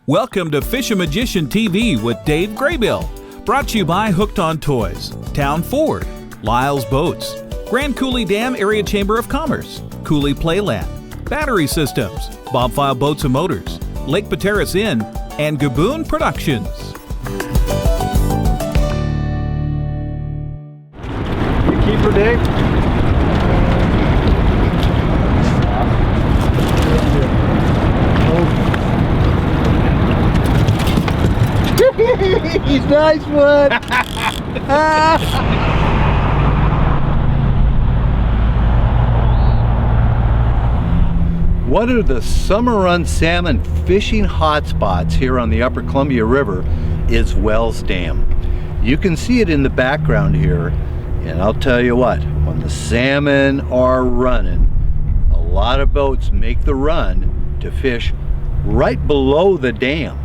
Welcome to Fishin Magician TV with Dave Graybill. Brought to you by Hooked on Toys, Town Ford, Lyle's Boats, Grand Coulee Dam Area Chamber of Commerce, Coulee Playland, Battery Systems, Bobfile Boats and Motors, Lake Pateras Inn, and Gaboon Productions. You keeper, Dave? He's nice one. One of the summer run salmon fishing hotspots here on the Upper Columbia River is Wells Dam. You can see it in the background here, and I'll tell you what, when the salmon are running, a lot of boats make the run to fish right below the dam.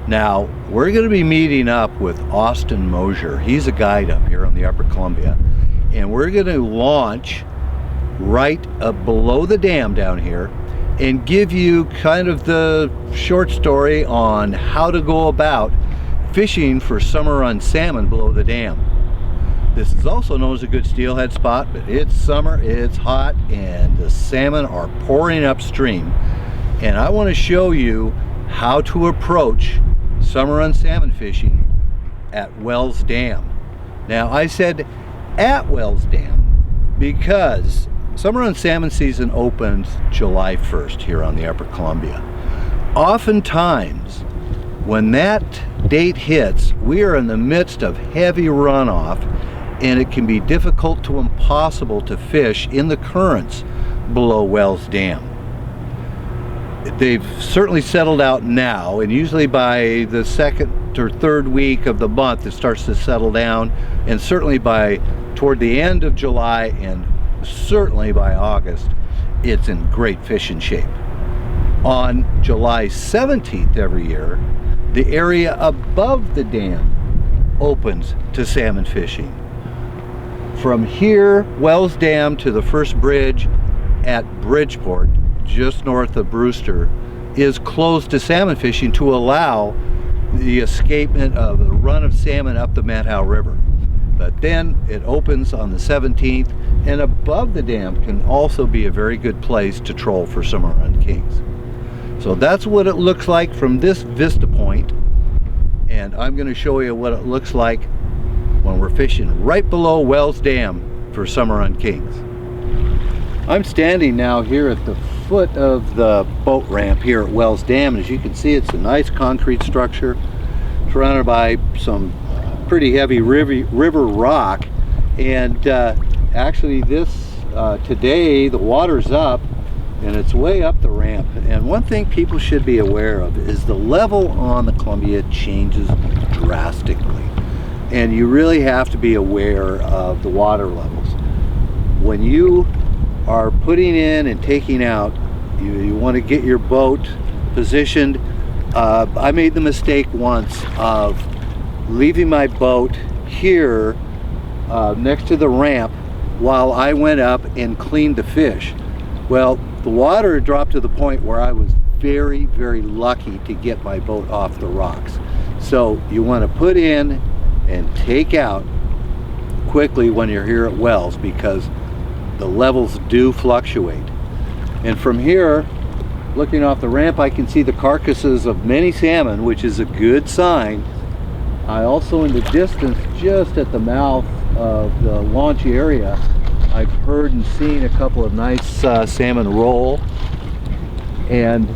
Now, we're going to be meeting up with Austin Moser. He's a guide up here on the Upper Columbia, and we're going to launch right below the dam down here and give you kind of the short story on how to go about fishing for summer run salmon below the dam. This is also known as a good steelhead spot, but it's summer, it's hot, and the salmon are pouring upstream. And I want to show you how to approach summer run salmon fishing at Wells Dam. Now, I said at Wells Dam because summer run salmon season opens July 1st here on the Upper Columbia. Oftentimes, when that date hits, we are in the midst of heavy runoff, and it can be difficult to impossible to fish in the currents below Wells Dam. They've certainly settled out now, and usually by the second or third week of the month it starts to settle down, and certainly by toward the end of July and certainly by August it's in great fishing shape. On July 17th every year, the area above the dam opens to salmon fishing. From here, Wells Dam, to the first bridge at Bridgeport, just north of Brewster, is closed to salmon fishing to allow the escapement of the run of salmon up the Manhow River. But then it opens on the 17th, and above the dam can also be a very good place to troll for summer run kings. So that's what it looks like from this vista point, and I'm going to show you what it looks like when we're fishing right below Wells Dam for summer run kings. I'm standing now here at the foot of the boat ramp here at Wells Dam. As you can see, it's a nice concrete structure surrounded by some pretty heavy river rock, and actually this today the water's up and it's way up the ramp. And one thing people should be aware of is the level on the Columbia changes drastically, and you really have to be aware of the water levels when you are putting in and taking out. You want to get your boat positioned. I made the mistake once of leaving my boat here next to the ramp while I went up and cleaned the fish. Well, the water dropped to the point where I was very, very lucky to get my boat off the rocks. So you want to put in and take out quickly when you're here at Wells, because the levels do fluctuate. And from here, looking off the ramp, I can see the carcasses of many salmon, which is a good sign. I also, in the distance, just at the mouth of the launch area, I've heard and seen a couple of nice salmon roll. And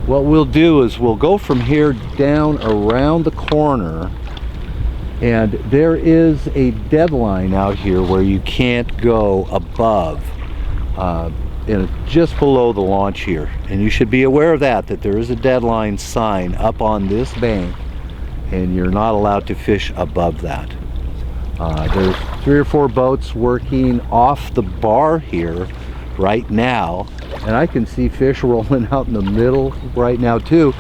what we'll do is we'll go from here down around the corner, and there is a deadline out here where you can't go above, and just below the launch here. And you should be aware of that there is a deadline sign up on this bank, and you're not allowed to fish above that. There's 3 or 4 boats working off the bar here right now, and I can see fish rolling out in the middle right now too.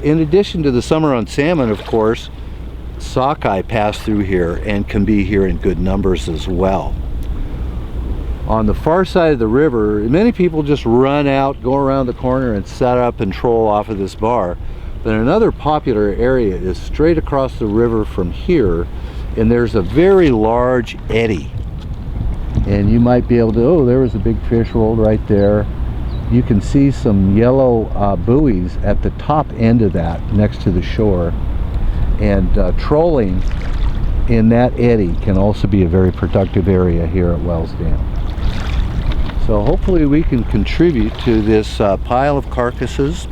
In addition to the summer run salmon, of course, sockeye pass through here and can be here in good numbers as well. On the far side of the river, many people just run out, go around the corner and set up and troll off of this bar. But another popular area is straight across the river from here, and there's a very large eddy. And you might be able to, oh, there was a big fish rolled right there. You can see some yellow buoys at the top end of that next to the shore. And trolling in that eddy can also be a very productive area here at Wells Dam. So hopefully we can contribute to this pile of carcasses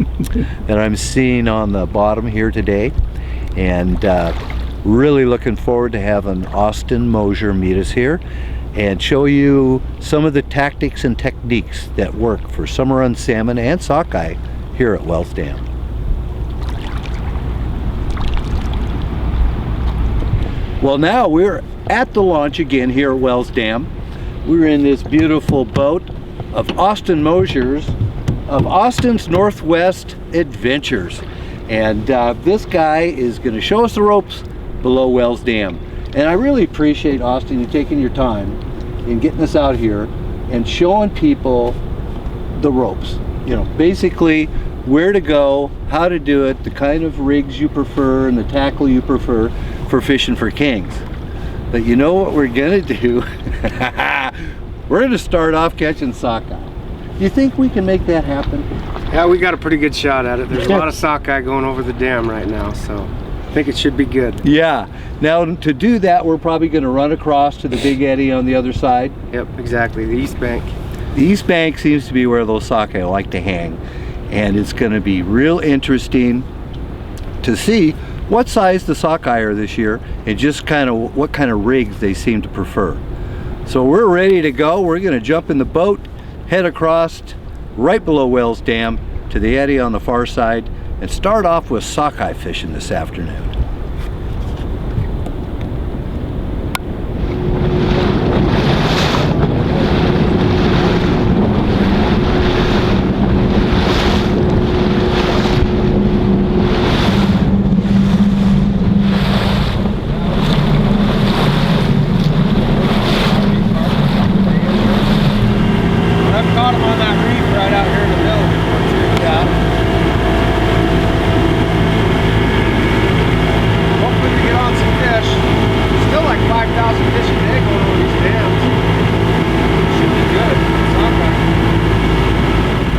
that I'm seeing on the bottom here today. And really looking forward to having Austin Moser meet us here and show you some of the tactics and techniques that work for summer run salmon and sockeye here at Wells Dam. Well, now we're at the launch again here at Wells Dam. We're in this beautiful boat of Austin Moser's of Austin's Northwest Adventures. And this guy is going to show us the ropes below Wells Dam. And I really appreciate, Austin, you taking your time in getting us out here and showing people the ropes. You know, basically where to go, how to do it, the kind of rigs you prefer and the tackle you prefer for fishing for kings. But you know what we're gonna do? We're gonna start off catching sockeye. You think we can make that happen? Yeah, we got a pretty good shot at it. There's a lot of sockeye going over the dam right now, so I think it should be good. Yeah. Now to do that, we're probably gonna run across to the big eddy on the other side. Yep, exactly, the east bank. The east bank seems to be where those sockeye like to hang. And it's gonna be real interesting to see what size the sockeye are this year and just kind of what kind of rigs they seem to prefer. So we're ready to go. We're gonna jump in the boat, head across right below Wells Dam to the eddy on the far side and start off with sockeye fishing this afternoon.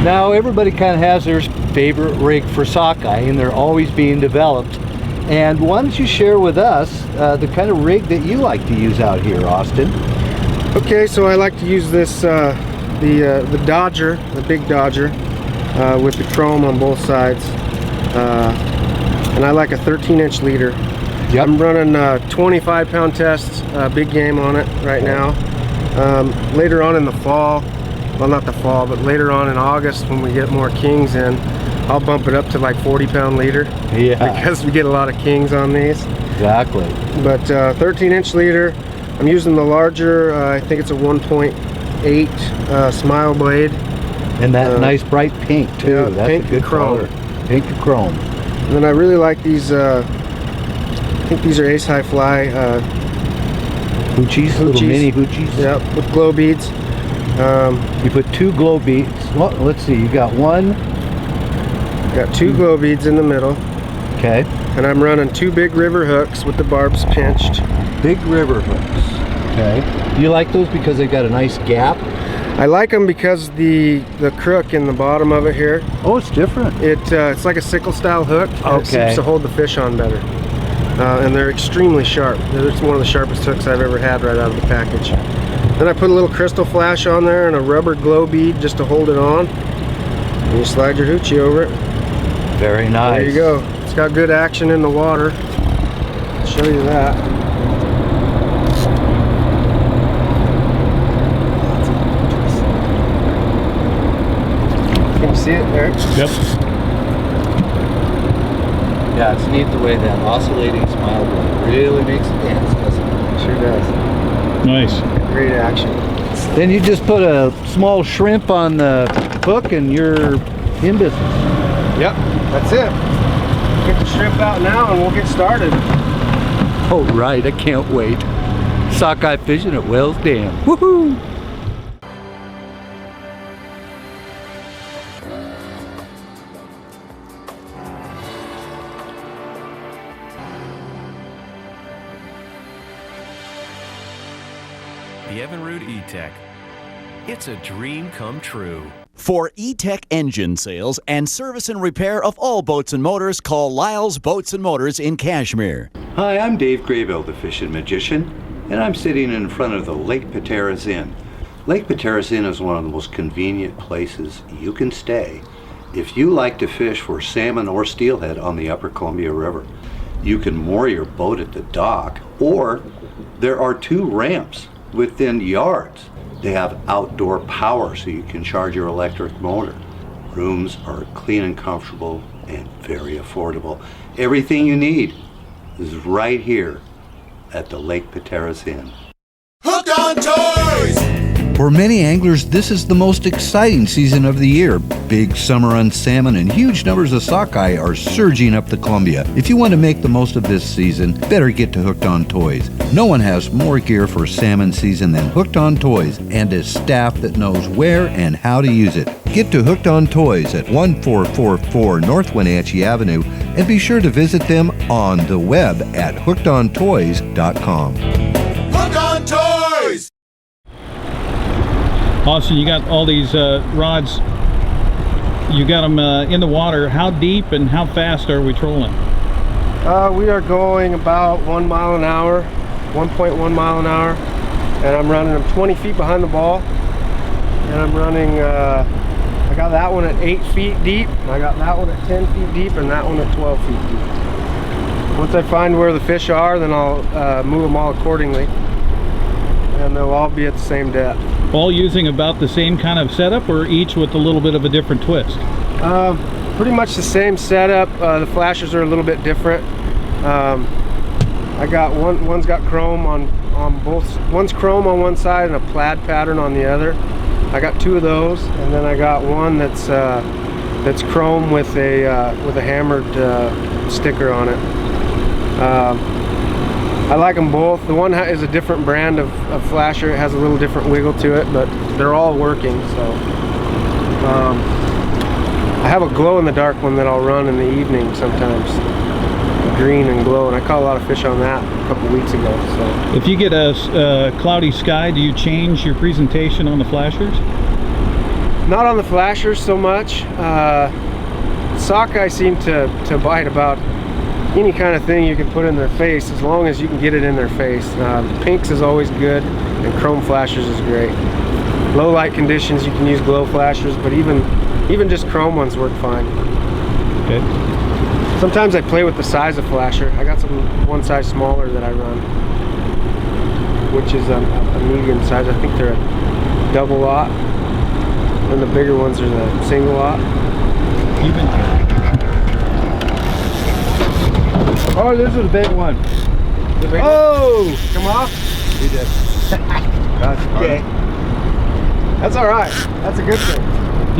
Now everybody kind of has their favorite rig for sockeye and they're always being developed. And why don't you share with us the kind of rig that you like to use out here, Austin? Okay, so I like to use this, the Dodger, the big Dodger, with the chrome on both sides. And I like a 13-inch leader. Yep. I'm running 25-pound tests, big game on it right now. Later on in the fall, well, not the fall, but later on in August when we get more kings in, I'll bump it up to like 40-pound leader. Yeah. Because we get a lot of kings on these. Exactly. But 13-inch leader. I'm using the larger, I think it's a 1.8 smile blade. And that nice bright pink too. Yeah, that's pink a good and chrome. Color. Pink and chrome. And then I really like these, I think these are ace high fly. Hoochies, little mini hoochies. Yep, with glow beads. You put 2 glow beads. Well, let's see, you got one. Got 2 glow beads in the middle. Okay. And I'm running 2 big river hooks with the barbs pinched. Big river hooks. Okay. You like those because they've got a nice gap? I like them because the crook in the bottom of it here. Oh, it's different. It's like a sickle style hook. Okay. It seems to hold the fish on better. And they're extremely sharp. It's one of the sharpest hooks I've ever had right out of the package. Then I put a little crystal flash on there and a rubber glow bead just to hold it on. And you slide your hoochie over it. Very nice. There you go. It's got good action in the water. I'll show you that. Can you see it there? Yep. Yeah, it's neat the way that oscillating smile blade really makes it dance, doesn't it? Sure does. Nice. Great action. Then you just put a small shrimp on the hook and you're in business. Yep, that's it. Get the shrimp out now and we'll get started. Oh, right, I can't wait. Sockeye fishing at Wells Dam. Woohoo! Bienvenue E-Tech. It's a dream come true. For E-Tech engine sales and service and repair of all boats and motors, call Lyle's Boats and Motors in Kashmir. Hi, I'm Dave Graybill, the Fishin Magician, and I'm sitting in front of the Lake Pateras Inn. Lake Pateras Inn is one of the most convenient places you can stay if you like to fish for salmon or steelhead on the Upper Columbia River. You can moor your boat at the dock, or there are 2 ramps within yards. They have outdoor power so you can charge your electric motor. Rooms are clean and comfortable and very affordable. Everything you need is right here at the Lake Pateras Inn. Hooked on Toys! For many anglers, this is the most exciting season of the year. Big summer run salmon and huge numbers of sockeye are surging up the Columbia. If you want to make the most of this season, better get to Hooked on Toys. No one has more gear for salmon season than Hooked on Toys and a staff that knows where and how to use it. Get to Hooked on Toys at 1444 North Wenatchee Avenue and be sure to visit them on the web at hookedontoys.com. Hooked on Toys! Austin, you got all these rods. You got them in the water. How deep and how fast are we trolling? We are going about 1 mile an hour, 1.1 mile an hour, and I'm running them 20 feet behind the ball. And I'm running, I got that one at 8 feet deep, I got that one at 10 feet deep, and that one at 12 feet deep. Once I find where the fish are, then I'll move them all accordingly, and they'll all be at the same depth. All using about the same kind of setup, or each with a little bit of a different twist? Pretty much the same setup. The flashes are a little bit different. I got one's got chrome on both. One's chrome on one side and a plaid pattern on the other. I got 2 of those, and then I got one that's chrome with a hammered sticker on it. I like them both. The one is a different brand of flasher. It has a little different wiggle to it, but they're all working. So I have a glow-in-the-dark one that I'll run in the evening sometimes, green and glow, and I caught a lot of fish on that a couple weeks ago. So if you get a cloudy sky, do you change your presentation on the flashers? not on the flashers so much. Sockeye seem to bite about any kind of thing you can put in their face, as long as you can get it in their face. Pinks is always good, and chrome flashers is great. Low light conditions you can use glow flashers, but even just chrome ones work fine. Okay. Sometimes I play with the size of flasher. I got one size smaller that I run, which is a medium size. I think they're a double lot, and the bigger ones are the single lot. Oh, this is a big one. Oh, come off. He did. That's okay. That's all right. That's a good thing.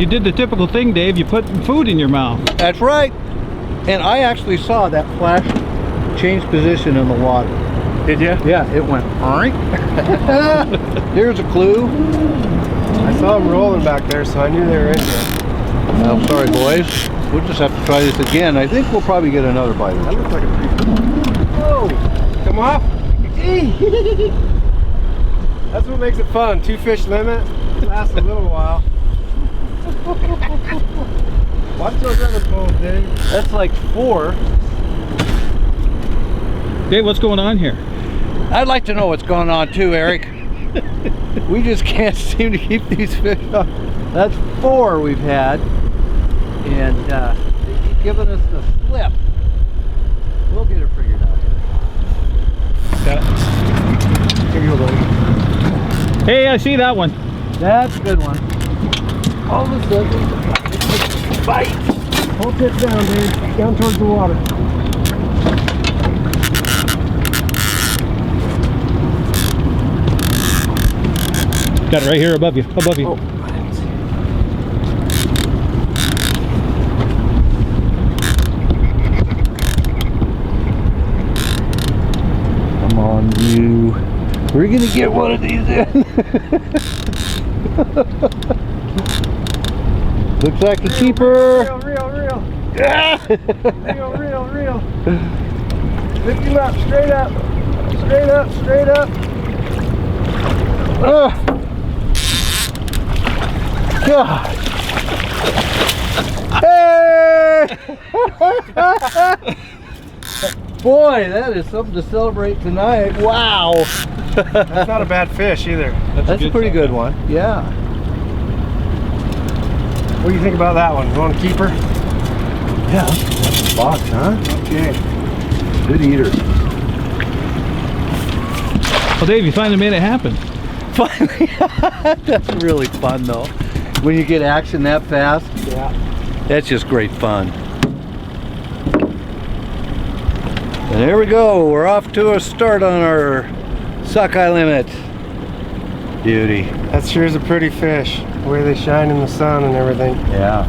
You did the typical thing, Dave. You put food in your mouth. That's right. And I actually saw that flash change position in the water. Did you? Yeah, it went. Here's a clue. I saw them rolling back there, so I knew they were in there. I'm sorry, boys. We'll just have to try this again. I think we'll probably get another bite. That looks like a pretty good one. Whoa! Come off! That's what makes it fun. 2 fish limit. Lasts a little while. Watch those other poles, Dave. That's like 4. Dave, what's going on here? I'd like to know what's going on too, Eric. We just can't seem to keep these fish up. That's 4 we've had. And they keep giving us the slip. We'll get it figured out here. Got it. Here you go, buddy. Hey, I see that one. That's a good one. All of a sudden, bite. Whole tip down, Dave. Down towards the water. Got it right here above you. Above you. Oh. Come on, you. We're gonna get one of these in. Looks like a keeper. Real. Yeah. Real. Lift him up, straight up. Straight up. God. Hey! Boy, that is something to celebrate tonight. Wow. That's not a bad fish either. That's a pretty good one. Yeah. What do you think about that one? You want to keep her? Yeah. That's a box, huh? Okay. Good eater. Well, Dave, you finally made it happen. Finally. That's really fun, though. When you get action that fast. Yeah. That's just great fun. And there we go. We're off to a start on our sockeye limit. Beauty. That sure is a pretty fish. The way they shine in the sun and everything. Yeah.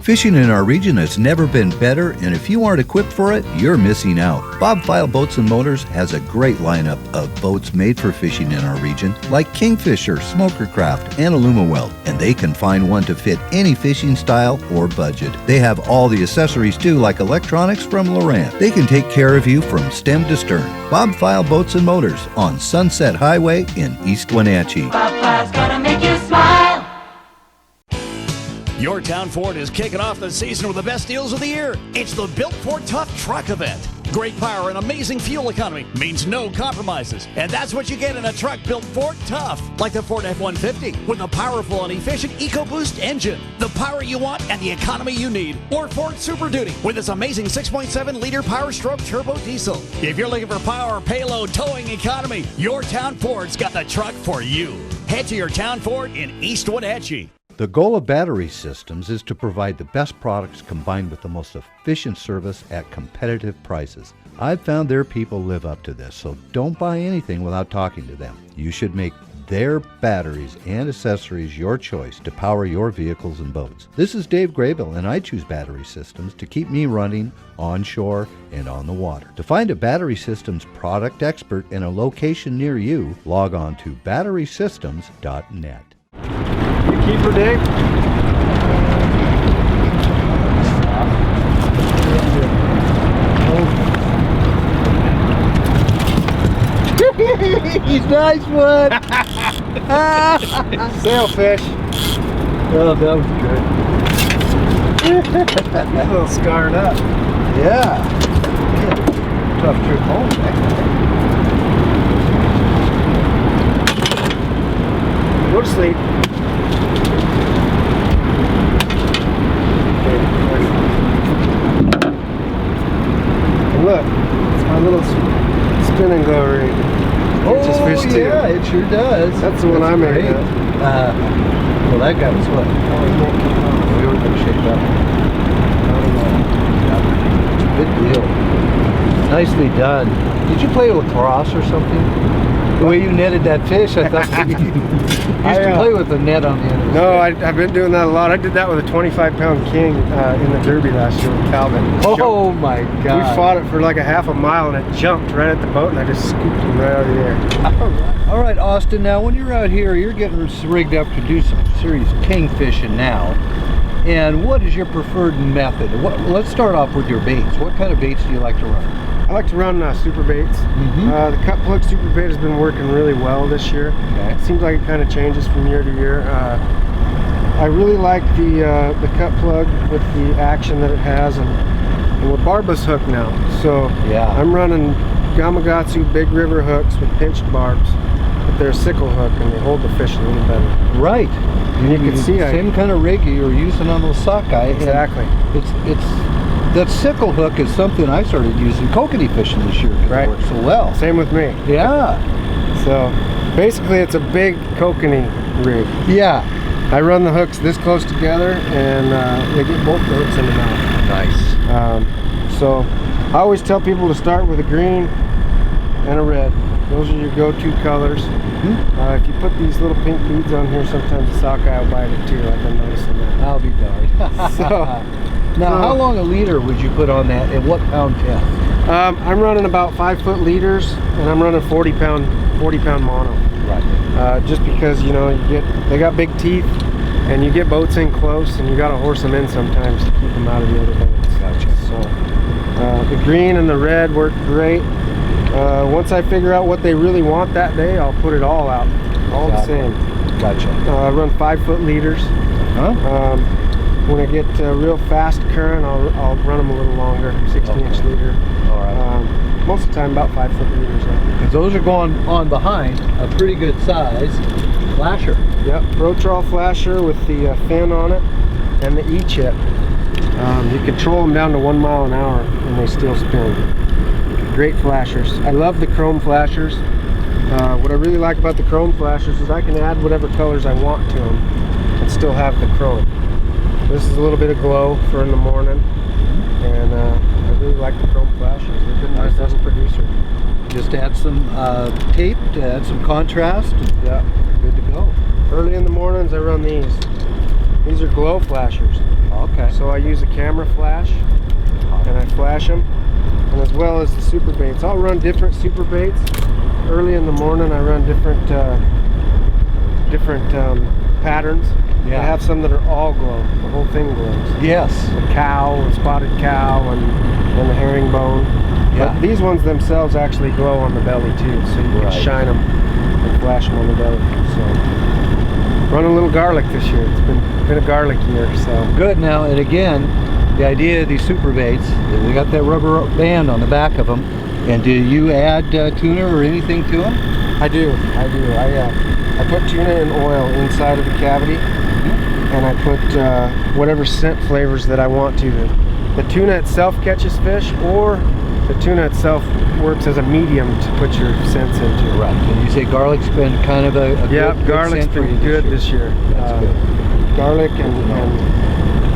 Fishing in our region has never been better, and if you aren't equipped for it, you're missing out. Bob File Boats and Motors has a great lineup of boats made for fishing in our region, like Kingfisher, Smokercraft, and Alumaweld, and they can find one to fit any fishing style or budget. They have all the accessories too, like electronics from Lowrance. They can take care of you from stem to stern. Bob File Boats and Motors on Sunset Highway in East Wenatchee. Bob File's gonna make you smile. Your Town Ford is kicking off the season with the best deals of the year. It's the Built Ford Tough Truck Event. Great power and amazing fuel economy means no compromises. And that's what you get in a truck built Ford Tough, like the Ford F-150, with a powerful and efficient EcoBoost engine. The power you want and the economy you need. Or Ford Super Duty, with its amazing 6.7-liter Power Stroke turbo diesel. If you're looking for power, payload, towing economy, your Town Ford's got the truck for you. Head to your Town Ford in East Wenatchee. The goal of Battery Systems is to provide the best products combined with the most efficient service at competitive prices. I've found their people live up to this, so don't buy anything without talking to them. You should make their batteries and accessories your choice to power your vehicles and boats. This is Dave Graybill, and I choose Battery Systems to keep me running on shore and on the water. To find a Battery Systems product expert in a location near you, log on to batterysystems.net. Keeper, Dave? He's nice one. Sailfish. Oh, that was good. He's a little scarred up. Yeah. Tough trip home, man. Go to sleep. And look, it's my little spin and go rig. Catches fish too. Yeah, it sure does. That's the one I made. Well, that guy was what? We were going to shake up. Good deal. Nicely done. Did you play lacrosse or something? The way you netted that fish, I thought you used to play with the net on the end of the No, I've been doing that a lot. I did that with a 25-pound king in the Derby last year with Calvin. Oh my God. We fought it for like a half a mile and it jumped right at the boat and I just scooped him right out of the air. All right, Austin, now when you're out here, you're getting rigged up to do some serious king fishing now. And what is your preferred method? Let's start off with your baits. What kind of baits do you like to run? I like to run super baits. The cut plug super bait has been working really well this year. Okay. It seems like it kind of changes from year to year. I really like the cut plug with the action that it has, and we're barbus hook now. So yeah, I'm running Gamakatsu big river hooks with pinched barbs, but they're a sickle hook and they hold the fish a little better. Right. And you can see same kind of rig you were using on those sockeye. Exactly. It's that sickle hook is something I started using kokanee fishing this year because it works so well. Same with me. Yeah. So basically it's a big kokanee rig. Yeah. I run the hooks this close together and they get both the hooks in the mouth. Nice. So I always tell people to start with a green and a red. Those are your go-to colors. If you put these little pink beads on here, sometimes the sockeye will bite it too. I've been noticing that. I'll be darned. Now, how long a leader would you put on that, and what pound test? I'm running about 5-foot leaders, and I'm running 40 pound mono. Right. Just because they got big teeth, and you get boats in close, and you got to horse them in sometimes to keep them out of the other boats. Gotcha. So the green and the red work great. Once I figure out what they really want that day, I'll put it all out, all the same. Gotcha. I run 5-foot leaders. Huh? When I get real fast current, I'll run them a little longer, 16-inch leader. All right. Most of the time, about 5-foot leaders. Because those are going on behind a pretty good size flasher. Yep, Pro Trawl flasher with the fin on it and the E-chip. You control them down to 1 mile an hour and they still spin. Great flashers. I love the chrome flashers. What I really like about the chrome flashers is I can add whatever colors I want to them and still have the chrome. This is a little bit of glow for in the morning, and I really like the chrome flashers. They've been my best producer. Just add some tape to add some contrast. Yeah, good to go. Early in the mornings I run these. These are glow flashers. Okay. So I use a camera flash and I flash them, and as well as the super baits. I'll run different super baits. Early in the morning I run different patterns. Yeah. I have some that are all glow. The whole thing glows. Yes. The cow, the spotted cow, and the herringbone. Yeah. But these ones themselves actually glow on the belly too, so you can shine them and flash them on the belly. So run a little garlic this year. It's been a garlic year, so good. Now, and again, the idea of these super baits, they got that rubber band on the back of them. And do you add tuna or anything to them? I do. I put tuna in oil inside of the cavity, and I put whatever scent flavors that I want to. The tuna itself catches fish, or the tuna itself works as a medium to put your scents into. Right. And you say garlic's been kind of a good garlic's scent been good this year. That's good. Garlic and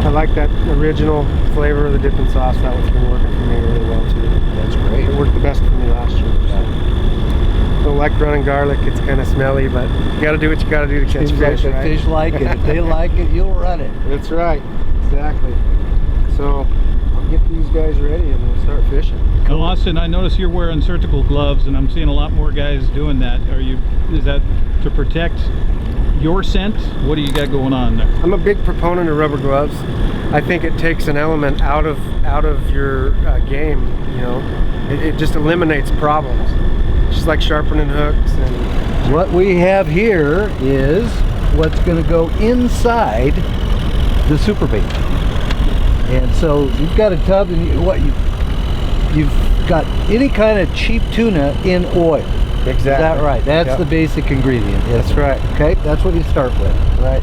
I like that original flavor of the dipping sauce. That one's been working for me really well too. That's great. It worked the best for me last year. So. Don't like running garlic. It's kind of smelly, but you got to do what you got to do to catch fish. If fish like it, if they like it, you'll run it. That's right. Exactly. So I'll get these guys ready and we'll start fishing. Now, Austin, I notice you're wearing surgical gloves, and I'm seeing a lot more guys doing that. Is that to protect your scent? What do you got going on there? I'm a big proponent of rubber gloves. I think it takes an element out of your game. You know, it just eliminates problems. Just like sharpening hooks. And what we have here is what's going to go inside the super bait. And so you've got a tub, and you've got any kind of cheap tuna in oil. Exactly. Is that right? That's the basic ingredient. That's right. Okay, that's what you start with. Right.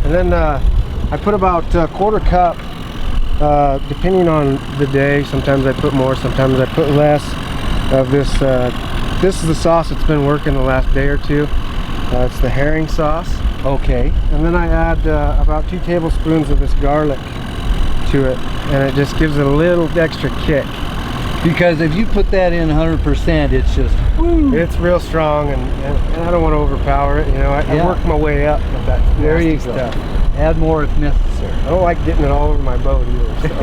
And then I put about a quarter cup, depending on the day. Sometimes I put more, sometimes I put less of this. This is the sauce that's been working the last day or two. It's the herring sauce. Okay. And then I add about 2 tablespoons of this garlic to it, and it just gives it a little extra kick. Because if you put that in 100%, it's just woo. It's real strong, and I don't want to overpower it. You know, I work my way up with that nasty stuff. Add more if necessary. I don't like getting it all over my boat either. So.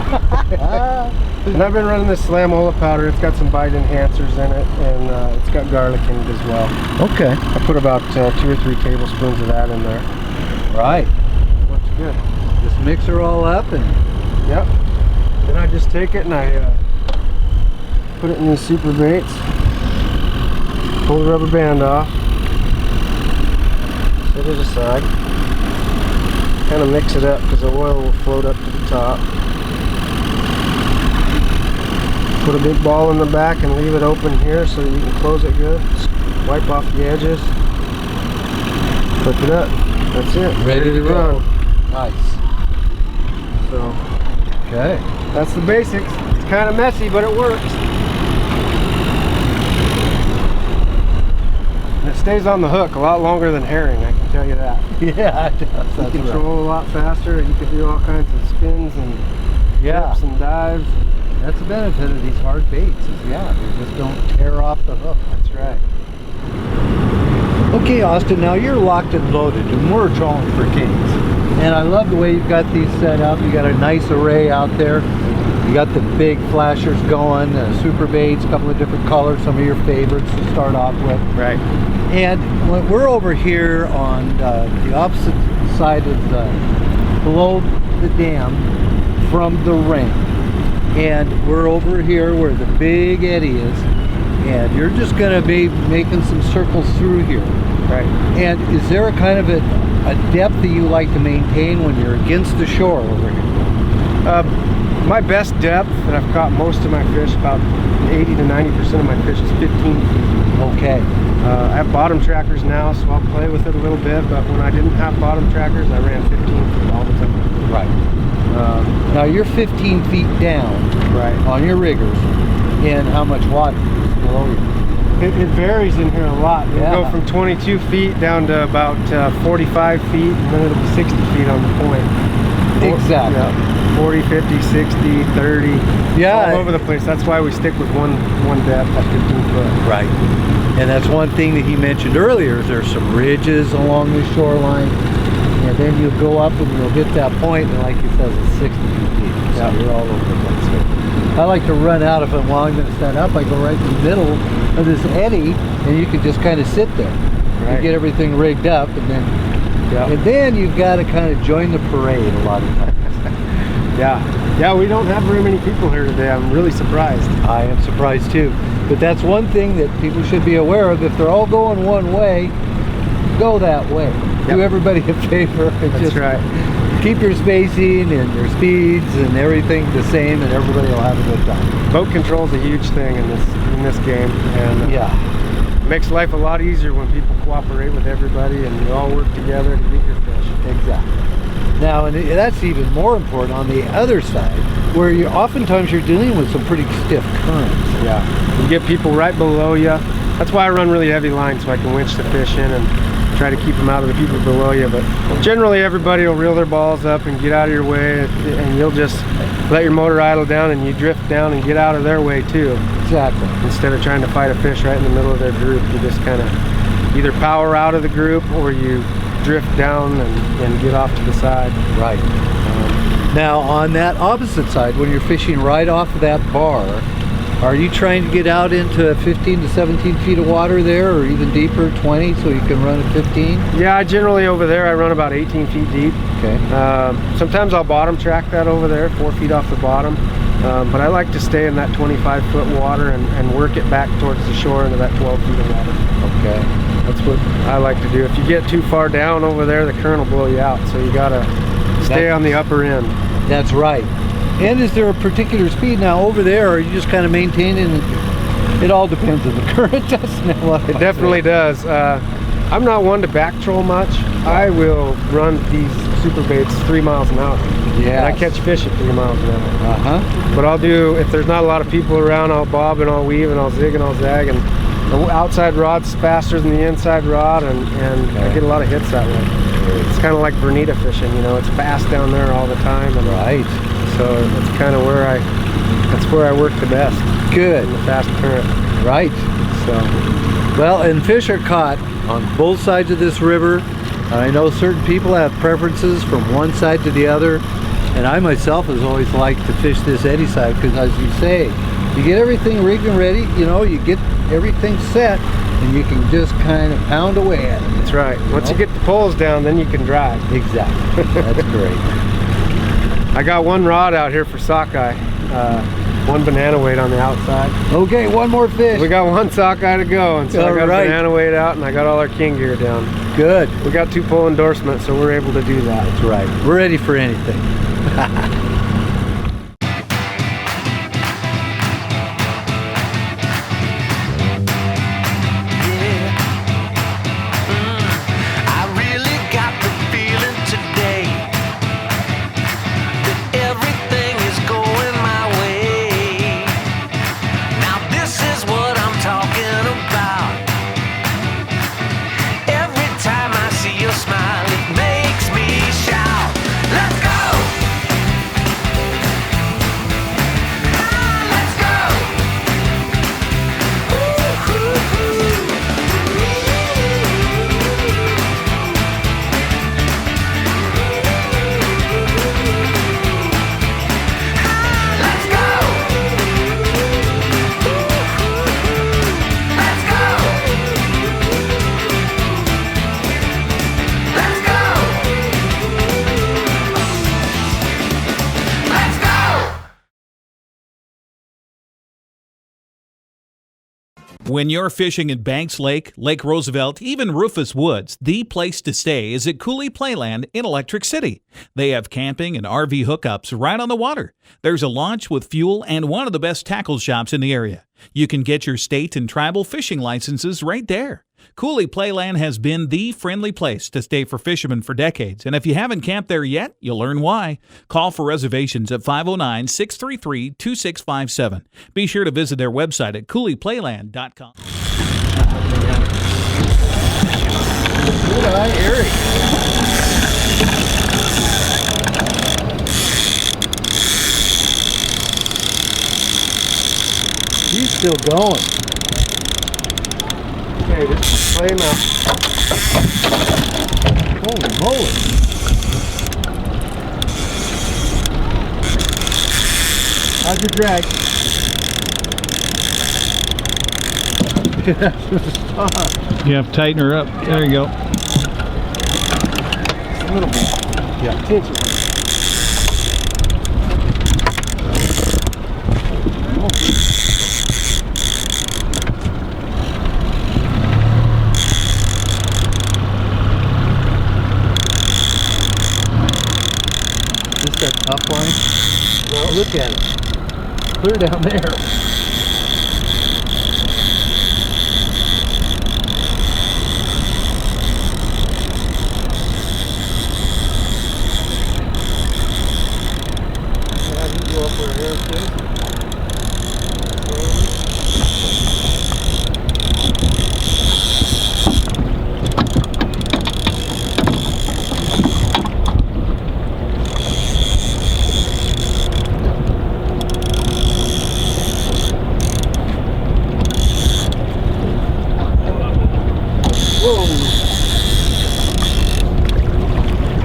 And I've been running this Slamola powder. It's got some bite enhancers in it, and it's got garlic in it as well. Okay. I put about 2 or 3 tablespoons of that in there. Right. Looks good. Just mix her all up, and yep. Then I just take it and I put it in these super baits. Pull the rubber band off. Set it aside. Kind of mix it up because the oil will float up to the top. Put a big ball in the back and leave it open here so that you can close it good. Wipe off the edges. Flip it up. That's it. Ready to run. Nice. So, okay. That's the basics. It's kind of messy, but it works. And it stays on the hook a lot longer than herring, I can tell you that. Yeah, it does. You control a lot faster. You can do all kinds of spins and dips and dives. That's the benefit of these hard baits is, they just don't tear off the hook. That's right. Okay, Austin, now you're locked and loaded, and we're trawling for kings. And I love the way you've got these set up. You got a nice array out there. You got the big flashers going, super baits, a couple of different colors, some of your favorites to start off with. Right. And we're over here on the opposite side of below the dam from the ring. And we're over here where the big eddy is. and you're just going to be making some circles through here. Right. And is there a kind of a depth that you like to maintain when you're against the shore over here? My best depth that I've caught most of my fish, about 80 to 90% of my fish, is 15 feet. Okay. I have bottom trackers now, so I'll play with it a little bit, but when I didn't have bottom trackers, I ran 15 feet all the time. Right. Now you're 15 feet down, right, on your riggers, in how much water below you? It varies in here a lot. It'll Yeah. go from 22 feet down to about 45 feet, and then it'll be 60 feet on the point. Exactly. Yeah. 40, 50, 60, 30, Yeah. all over the place. That's why we stick with one depth at 15 foot. Right. And that's one thing that he mentioned earlier, is there's some ridges along the shoreline, and then you go up and you'll hit that point, and like he says, it's 60 feet. So you're all over the place here. I like to run out if I'm going to stand up. I go right in the middle of this eddy, and you can just kind of sit there. Right. You get everything rigged up, and then you've got to kind of join the parade a lot of times. Yeah, we don't have very many people here today. I'm really surprised. I am surprised too. But that's one thing that people should be aware of. If they're all going one way, go that way. Yep. Do everybody a favor. That's right. Keep your spacing and your speeds and everything the same, and everybody will have a good time. Boat control is a huge thing in this game, and it makes life a lot easier when people cooperate with everybody and you all work together to get your fish. Exactly. Now, and that's even more important on the other side, where oftentimes you're dealing with some pretty stiff currents. Yeah, you get people right below you. That's why I run really heavy lines, so I can winch the fish in and try to keep them out of the people below you. But generally everybody will reel their balls up and get out of your way, and you'll just let your motor idle down and you drift down and get out of their way too. Exactly. Instead of trying to fight a fish right in the middle of their group, you just kind of either power out of the group or you drift down and get off to the side. Right. Now on that opposite side, when you're fishing right off of that bar, are you trying to get out into 15 to 17 feet of water there, or even deeper, 20, so you can run at 15? Yeah, generally over there I run about 18 feet deep. Okay. Sometimes I'll bottom track that over there, 4 feet off the bottom. But I like to stay in that 25-foot water and work it back towards the shore into that 12 feet of water. Okay. That's what I like to do. If you get too far down over there, the current will blow you out. So you gotta stay on the upper end. That's right. And is there a particular speed now over there, or are you just kind of maintaining it? It all depends on the current, doesn't it? It definitely does. I'm not one to back troll much. I will run these super baits 3 miles an hour. Yeah. And I catch fish at 3 miles an hour. But I'll do, if there's not a lot of people around, I'll bob and I'll weave and I'll zig and I'll zag, and the outside rod's faster than the inside rod, and I get a lot of hits that way. It's kind of like Bernita fishing, you know, it's fast down there all the time. And right. So that's kind of where I work the best. Good. In the fast current. Right. So, well, and fish are caught on both sides of this river. I know certain people have preferences from one side to the other, and I myself has always liked to fish this eddy side, because as you say, you get everything rigged and ready, you know, you get everything set, and you can just kind of pound away at it. That's right. Once you get the poles down, then you can drive. Exactly. That's great. I got one rod out here for sockeye, one banana weight on the outside. Okay, one more fish. We got one sockeye to go, and so I got a banana weight out, and I got all our king gear down. Good. We got 2 pole endorsements, so we're able to do that. That's right. We're ready for anything. When you're fishing in Banks Lake, Lake Roosevelt, even Rufus Woods, the place to stay is at Coulee Playland in Electric City. They have camping and RV hookups right on the water. There's a launch with fuel and one of the best tackle shops in the area. You can get your state and tribal fishing licenses right there. Coulee Playland has been the friendly place to stay for fishermen for decades, and if you haven't camped there yet, you'll learn why. Call for reservations at 509-633-2657. Be sure to visit their website at CouleePlayland.com. Good eye, Eric. He's still going. Okay, just play him out. Holy moly. How's your drag? You have to tighten her up. There you go. A little bit. Yeah. Tension. Just that top line? No, look at it. Clear down there. Yeah, you go up over here too.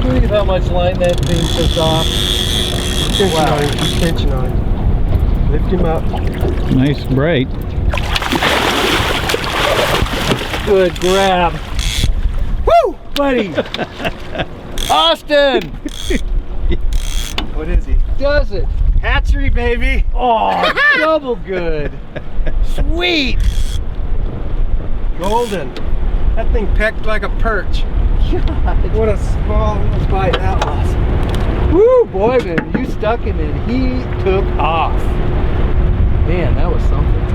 Look at how much line that thing took off. Wow. Keep tension on him. Lift him up. Nice bright. Good grab. Woo, buddy. Austin What is he? does it. Hatchery, baby. Oh, double good. Sweet. Golden. That thing pecked like a perch. God. What a small bite that was. Woo, boy, man, you stuck him and he took off. Man, that was something.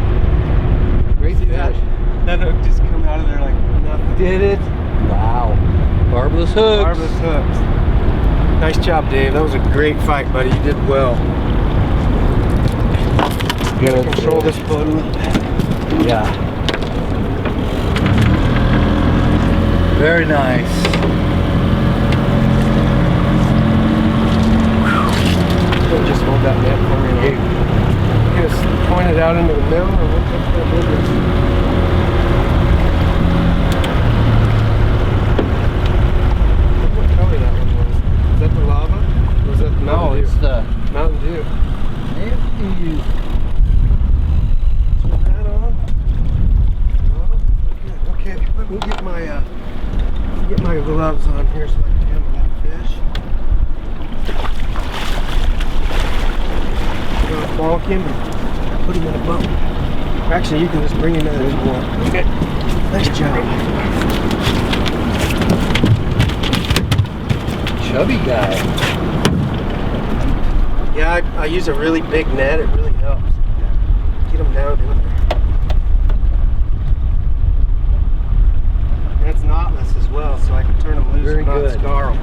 Great See fish. that hook just come out of there like nothing. Did it? Wow. Barbless hooks. Marvelous hooks. Nice job, Dave. That was a great fight, buddy. You did well. Gonna Control this boat a little bit. Yeah. Very nice. Just hold that net for me. Just point it out into the middle and look up that bigger. What color that one was? Is that the lava? Or was that the No, Mountain it's Dew? the Mountain Dew. Turn that on. Oh, good. Okay, let me get my gloves on here so I can handle that fish. I'm gonna bonk him and put him in a boat. Actually, you can just bring him in as you want. Okay. Nice job. chubby guy. Yeah, I use a really big net. It really helps. Get them down in there. And it's knotless as well, so I can turn them loose and not scar them.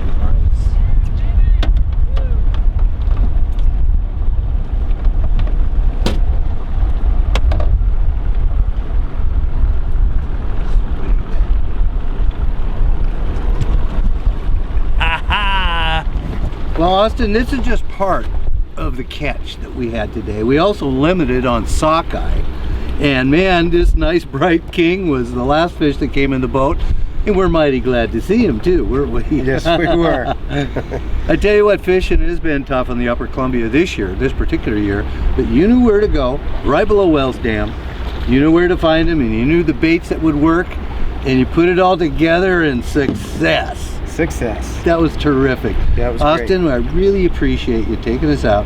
Well, Austin, this is just part of the catch that we had today. We also limited on sockeye. And man, this nice bright king was the last fish that came in the boat. And we're mighty glad to see him too, weren't we? Yes, we were. I tell you what, fishing has been tough on the Upper Columbia this year, this particular year. But you knew where to go, right below Wells Dam. You knew where to find them, and you knew the baits that would work. And you put it all together, and success. Success. That was terrific. That was Austin, great. I really appreciate you taking us out,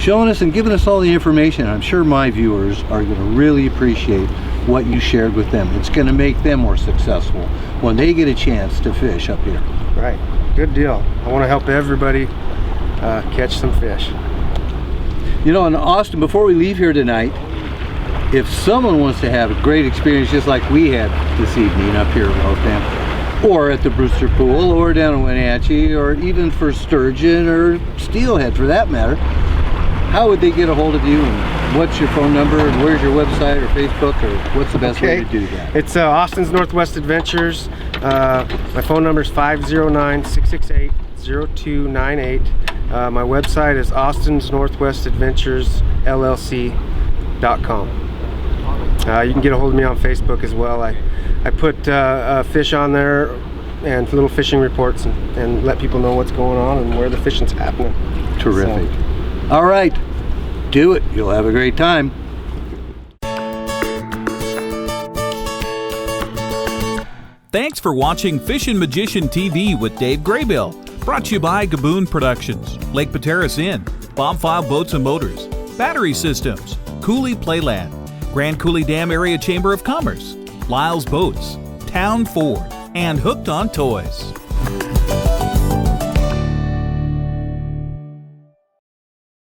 showing us and giving us all the information. I'm sure my viewers are going to really appreciate what you shared with them. It's going to make them more successful when they get a chance to fish up here. Right. Good deal. I want to help everybody catch some fish. You know, in Austin, before we leave here tonight, if someone wants to have a great experience just like we had this evening up here at Waltham, or at the Brewster Pool, or down in Wenatchee, or even for sturgeon or steelhead for that matter, how would they get a hold of you? And what's your phone number? And where's your website or Facebook? Or what's the best way to do that? It's Austin's Northwest Adventures. My phone number is 509-668-0298. My website is austinsnorthwestadventuresllc.com. You can get a hold of me on Facebook as well. I put fish on there and little fishing reports and let people know what's going on and where the fishing's happening. Terrific. All right, do it. You'll have a great time. Thanks for watching Fishin Magician TV with Dave Graybill. Brought to you by Gaboon Productions, Lake Pateras Inn, Bombfile Boats and Motors, Battery Systems, Cooley Playland, Grand Coulee Dam Area Chamber of Commerce, Lyle's Boats, Town Ford, and Hooked on Toys.